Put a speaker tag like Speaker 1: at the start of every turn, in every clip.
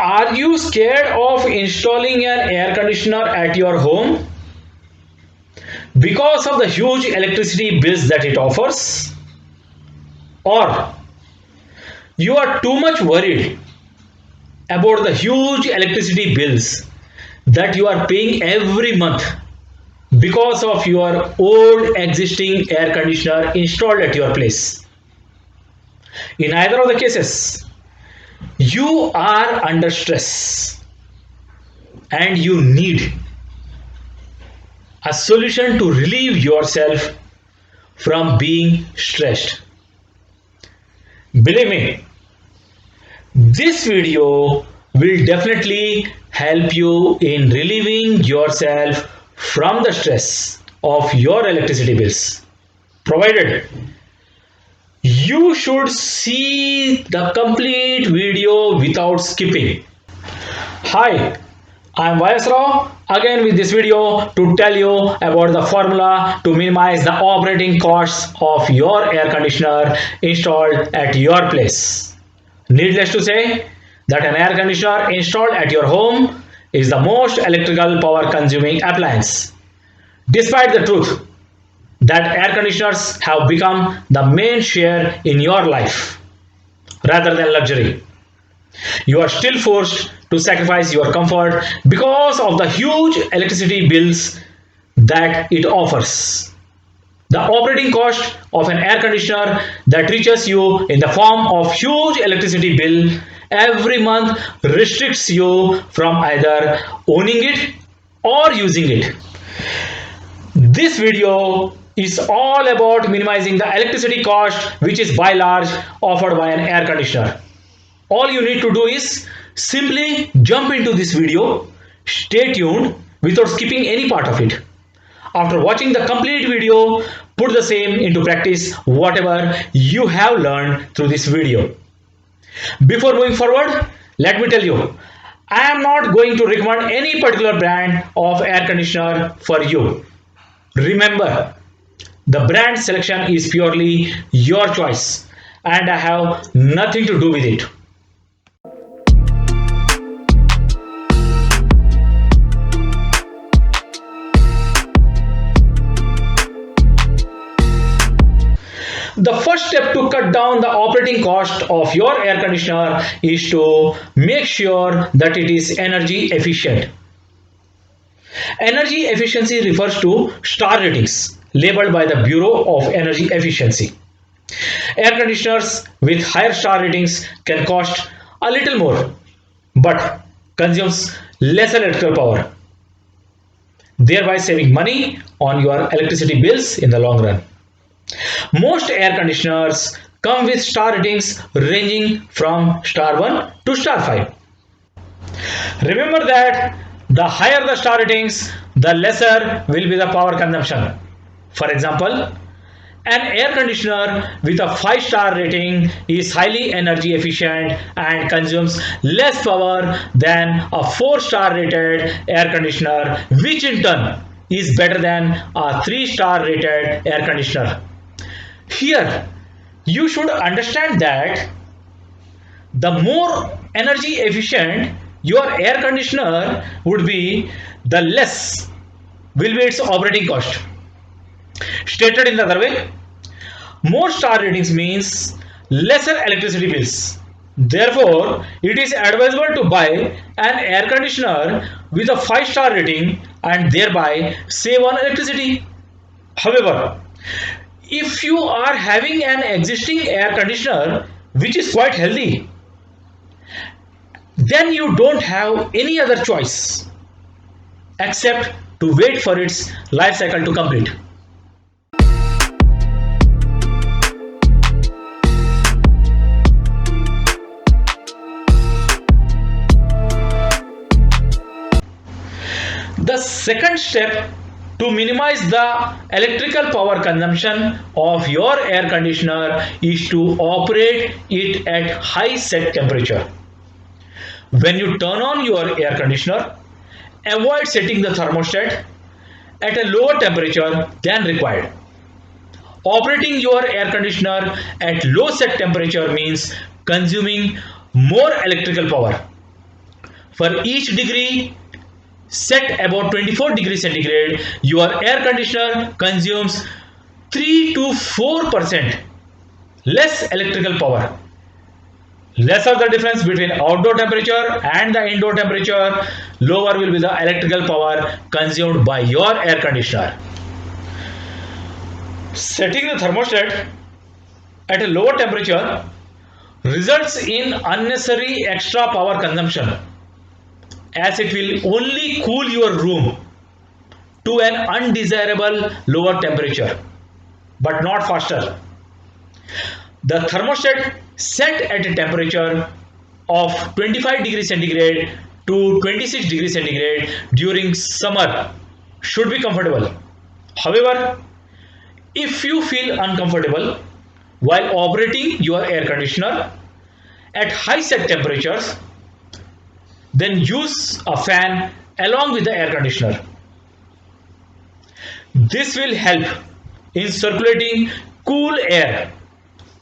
Speaker 1: Are you scared of installing an air conditioner at your home because of the huge electricity bills that it offers? Or you are too much worried about the huge electricity bills that you are paying every month because of your old existing air conditioner installed at your place? In either of the cases, you are under stress and you need a solution to relieve yourself from being stressed. Believe me, this video will definitely help you in relieving yourself from the stress of your electricity bills, provided you should see the complete video without skipping. Hi, I am YS Rao again with this video to tell you about the formula to minimize the operating costs of your air conditioner installed at your place. Needless to say that an air conditioner installed at your home is the most electrical power consuming appliance. Despite the truth that air conditioners have become the main share in your life rather than luxury, you are still forced to sacrifice your comfort because of the huge electricity bills that it offers. The operating cost of an air conditioner that reaches you in the form of huge electricity bill every month restricts you from either owning it or using it. This video is all about minimizing the electricity cost which is by large offered by an air conditioner. All you need to do is simply jump into this video, stay tuned without skipping any part of it. After watching the complete video, put the same into practice whatever you have learned through this video. Before moving forward, let me tell you, I am not going to recommend any particular brand of air conditioner for you. Remember, the brand selection is purely your choice and I have nothing to do with it. The first step to cut down the operating cost of your air conditioner is to make sure that it is energy efficient. Energy efficiency refers to star ratings labeled by the Bureau of Energy Efficiency. Air conditioners with higher star ratings can cost a little more but consumes less electrical power, thereby saving money on your electricity bills in the long run. Most air conditioners come with star ratings ranging from star 1 to star 5. Remember that the higher the star ratings, the lesser will be the power consumption. For example, an air conditioner with a 5-star rating is highly energy efficient and consumes less power than a 4-star rated air conditioner, which in turn is better than a 3-star rated air conditioner. Here, you should understand that the more energy efficient your air conditioner would be, the less will be its operating cost. Stated in the other way, more star ratings means lesser electricity bills. Therefore, it is advisable to buy an air conditioner with a 5-star rating and thereby save on electricity. However, if you are having an existing air conditioner which is quite healthy, then you don't have any other choice except to wait for its life cycle to complete. The second step to minimize the electrical power consumption of your air conditioner is to operate it at high set temperature. When you turn on your air conditioner, avoid setting the thermostat at a lower temperature than required. Operating your air conditioner at low set temperature means consuming more electrical power. For each degree set about 24 degrees centigrade, your air conditioner consumes 3 to 4% less electrical power. Lesser the difference between outdoor temperature and the indoor temperature, lower will be the electrical power consumed by your air conditioner. Setting the thermostat at a lower temperature results in unnecessary extra power consumption, as it will only cool your room to an undesirable lower temperature, but not faster. The thermostat set at a temperature of 25 degrees centigrade to 26 degrees centigrade during summer should be comfortable. However, if you feel uncomfortable while operating your air conditioner at high set temperatures, then use a fan along with the air conditioner. This will help in circulating cool air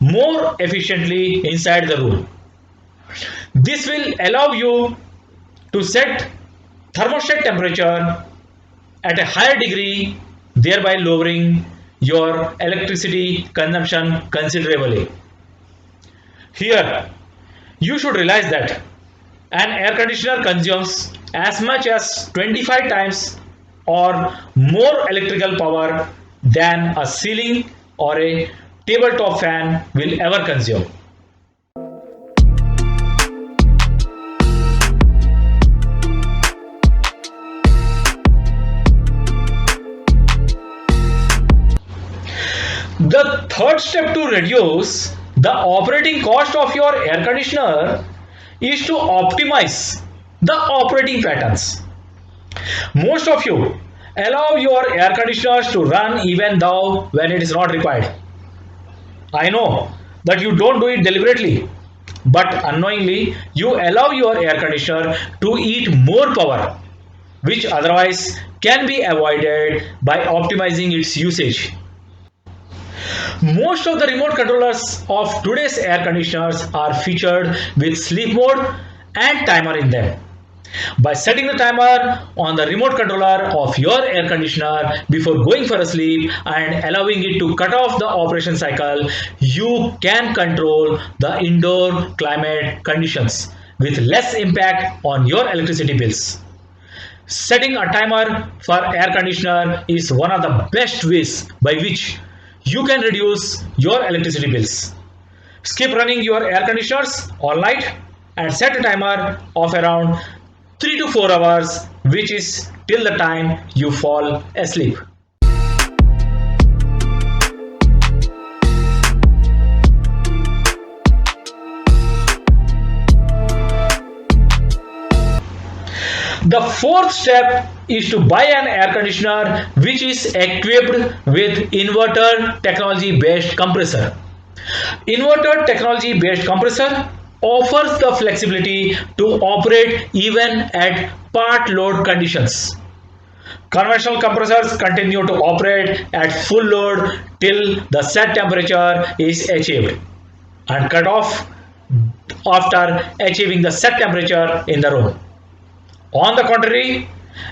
Speaker 1: more efficiently inside the room. This will allow you to set thermostat temperature at a higher degree, thereby lowering your electricity consumption considerably. Here, you should realize that an air conditioner consumes as much as 25 times or more electrical power than a ceiling or a tabletop fan will ever consume. The third step to reduce the operating cost of your air conditioner is to optimize the operating patterns. Most of you allow your air conditioners to run even though when it is not required. I know that you don't do it deliberately, but unknowingly you allow your air conditioner to eat more power, which otherwise can be avoided by optimizing its usage. Most of the remote controllers of today's air conditioners are featured with sleep mode and timer in them. By setting the timer on the remote controller of your air conditioner before going for a sleep and allowing it to cut off the operation cycle, you can control the indoor climate conditions with less impact on your electricity bills. Setting a timer for air conditioner is one of the best ways by which you can reduce your electricity bills. Skip running your air conditioners all night and set a timer of around 3 to 4 hours, which is till the time you fall asleep. The fourth step is to buy an air conditioner which is equipped with inverter technology based compressor. Inverter technology based compressor offers the flexibility to operate even at part load conditions. Conventional compressors continue to operate at full load till the set temperature is achieved and cut off after achieving the set temperature in the room. On the contrary,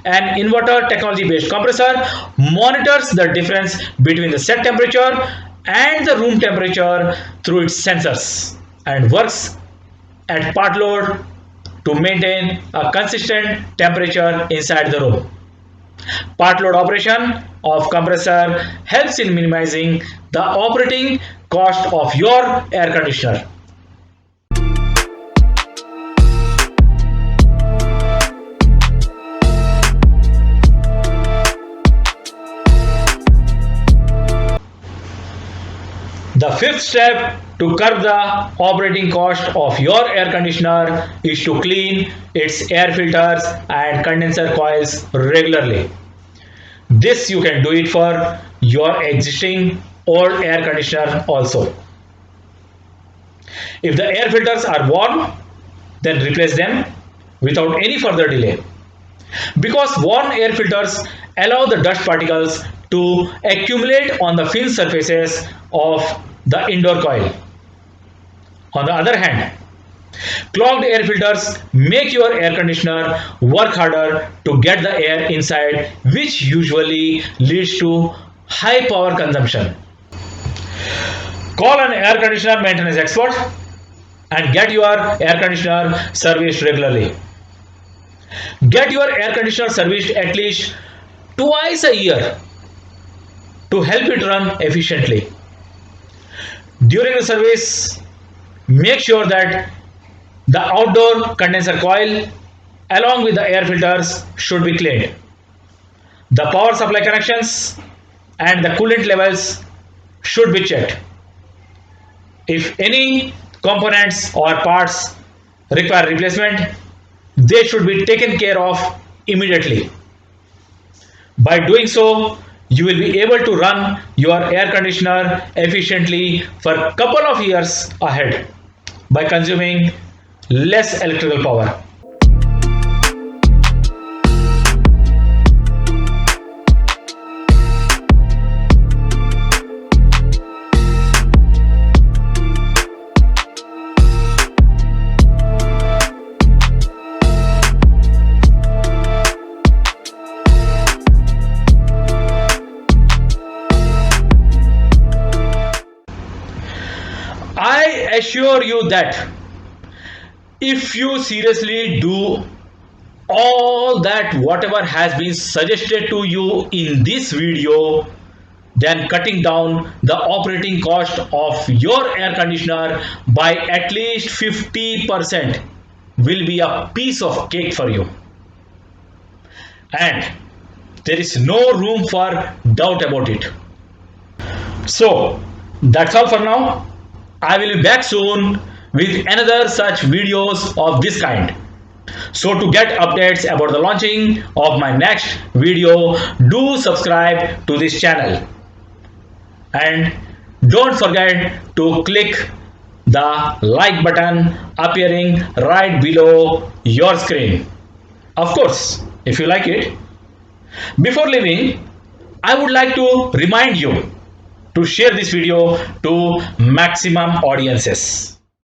Speaker 1: an inverter technology based compressor monitors the difference between the set temperature and the room temperature through its sensors and works at part load to maintain a consistent temperature inside the room. Part load operation of compressor helps in minimizing the operating cost of your air conditioner. The fifth step to curb the operating cost of your air conditioner is to clean its air filters and condenser coils regularly. This you can do it for your existing old air conditioner also. If the air filters are worn, then replace them without any further delay. Because worn air filters allow the dust particles to accumulate on the fin surfaces of the indoor coil. On the other hand, Clogged air filters make your air conditioner work harder to get the air inside, which usually leads to high power consumption. Call an air conditioner maintenance expert and get your air conditioner serviced regularly. Get your air conditioner serviced at least twice a year to help it run efficiently. During the service, make sure that the outdoor condenser coil along with the air filters should be cleaned. The power supply connections and the coolant levels should be checked. If any components or parts require replacement, they should be taken care of immediately. By doing so, you will be able to run your air conditioner efficiently for a couple of years ahead by consuming less electrical power. I assure you that if you seriously do all that whatever has been suggested to you in this video, then cutting down the operating cost of your air conditioner by at least 50% will be a piece of cake for you. And there is no room for doubt about it. So that's all for now. I will be back soon with another such videos of this kind. So to get updates about the launching of my next video, do subscribe to this channel. And don't forget to click the like button appearing right below your screen. Of course, if you like it. Before leaving, I would like to remind you to share this video to maximum audiences.